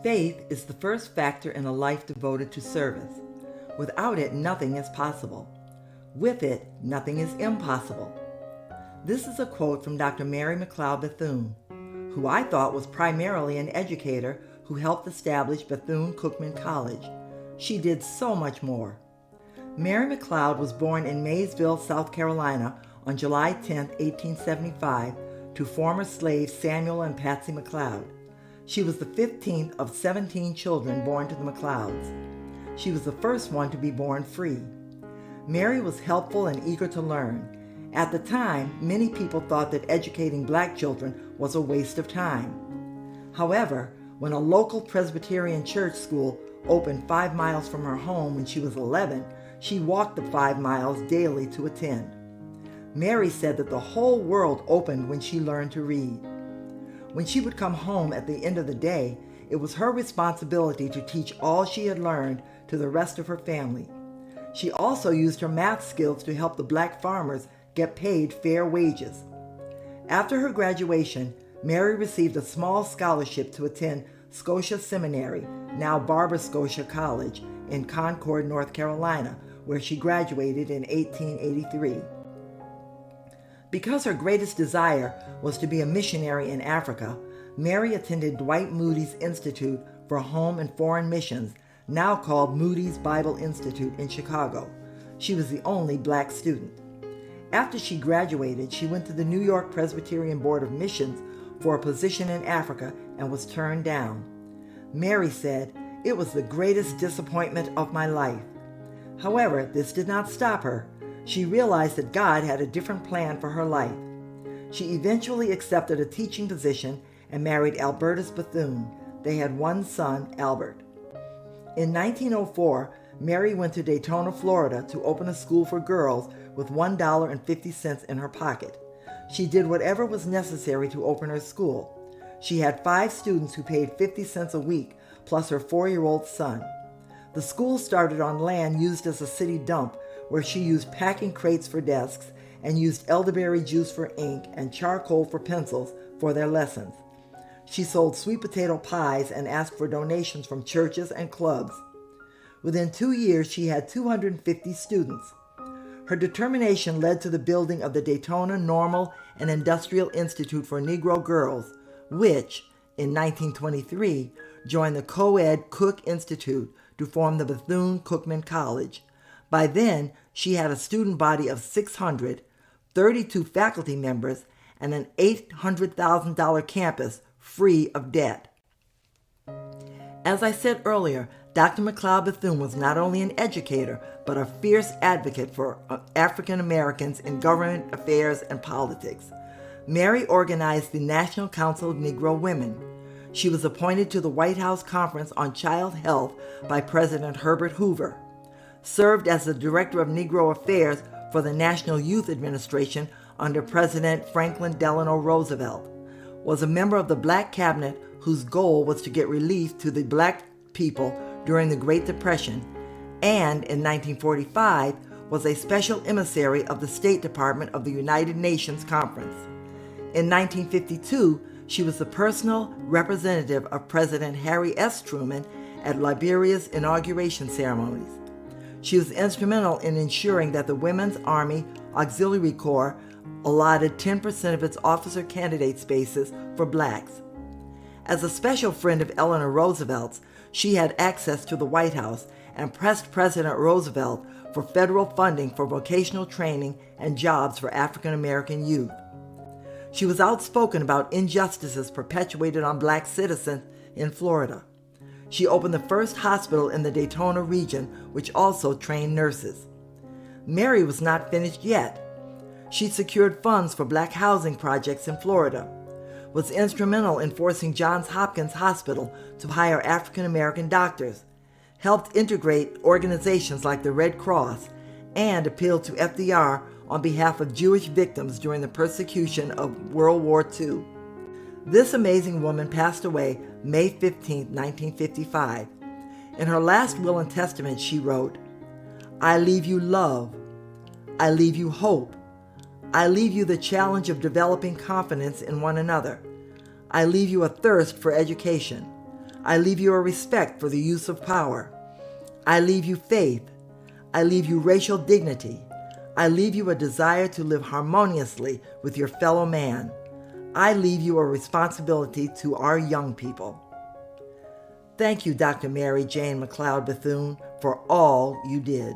Faith is the first factor in a life devoted to service. Without it, nothing is possible. With it, nothing is impossible. This is a quote from Dr. Mary McLeod Bethune, who I thought was primarily an educator who helped establish Bethune-Cookman College. She did so much more. Mary McLeod was born in Maysville, South Carolina on July 10, 1875, to former slaves Samuel and Patsy McLeod. She was the 15th of 17 children born to the McLeods. She was the first one to be born free. Mary was helpful and eager to learn. At the time, many people thought that educating black children was a waste of time. However, when a local Presbyterian church school opened 5 miles from her home when she was 11, she walked the 5 miles daily to attend. Mary said that the whole world opened when she learned to read. When she would come home at the end of the day, it was her responsibility to teach all she had learned to the rest of her family. She also used her math skills to help the black farmers get paid fair wages. After her graduation, Mary received a small scholarship to attend Scotia Seminary, now Barber Scotia College, in Concord, North Carolina, where she graduated in 1883. Because her greatest desire was to be a missionary in Africa, Mary attended Dwight Moody's Institute for Home and Foreign Missions, now called Moody's Bible Institute in Chicago. She was the only black student. After she graduated, she went to the New York Presbyterian Board of Missions for a position in Africa and was turned down. Mary said, "It was the greatest disappointment of my life." However, this did not stop her. She realized that God had a different plan for her life. She eventually accepted a teaching position and married Albertus Bethune. They had one son, Albert. In 1904, Mary went to Daytona, Florida to open a school for girls with $1.50 in her pocket. She did whatever was necessary to open her school. She had 5 students who paid 50 cents a week, plus her 4-year-old son. The school started on land used as a city dump, where she used packing crates for desks and used elderberry juice for ink and charcoal for pencils for their lessons. She sold sweet potato pies and asked for donations from churches and clubs. Within 2 years, she had 250 students. Her determination led to the building of the Daytona Normal and Industrial Institute for Negro Girls, which, in 1923, joined the co-ed Cook Institute to form the Bethune-Cookman College. By then, she had a student body of 600, 32 faculty members, and an $800,000 campus free of debt. As I said earlier, Dr. McLeod Bethune was not only an educator, but a fierce advocate for African Americans in government affairs and politics. Mary organized the National Council of Negro Women. She was appointed to the White House Conference on Child Health by President Herbert Hoover, served as the Director of Negro Affairs for the National Youth Administration under President Franklin Delano Roosevelt, was a member of the Black Cabinet whose goal was to get relief to the black people during the Great Depression, and in 1945 was a special emissary of the State Department of the United Nations Conference. In 1952, she was the personal representative of President Harry S. Truman at Liberia's inauguration ceremonies. She was instrumental in ensuring that the Women's Army Auxiliary Corps allotted 10% of its officer candidate spaces for blacks. As a special friend of Eleanor Roosevelt's, she had access to the White House and pressed President Roosevelt for federal funding for vocational training and jobs for African American youth. She was outspoken about injustices perpetuated on black citizens in Florida. She opened the first hospital in the Daytona region, which also trained nurses. Mary was not finished yet. She secured funds for black housing projects in Florida, was instrumental in forcing Johns Hopkins Hospital to hire African American doctors, helped integrate organizations like the Red Cross, and appealed to FDR on behalf of Jewish victims during the persecution of World War II. This amazing woman passed away May 15, 1955. In her last will and testament, she wrote, "I leave you love. I leave you hope. I leave you the challenge of developing confidence in one another. I leave you a thirst for education. I leave you a respect for the use of power. I leave you faith. I leave you racial dignity. I leave you a desire to live harmoniously with your fellow man. I leave you a responsibility to our young people. Thank you, Dr. Mary Jane McLeod Bethune, for all you did.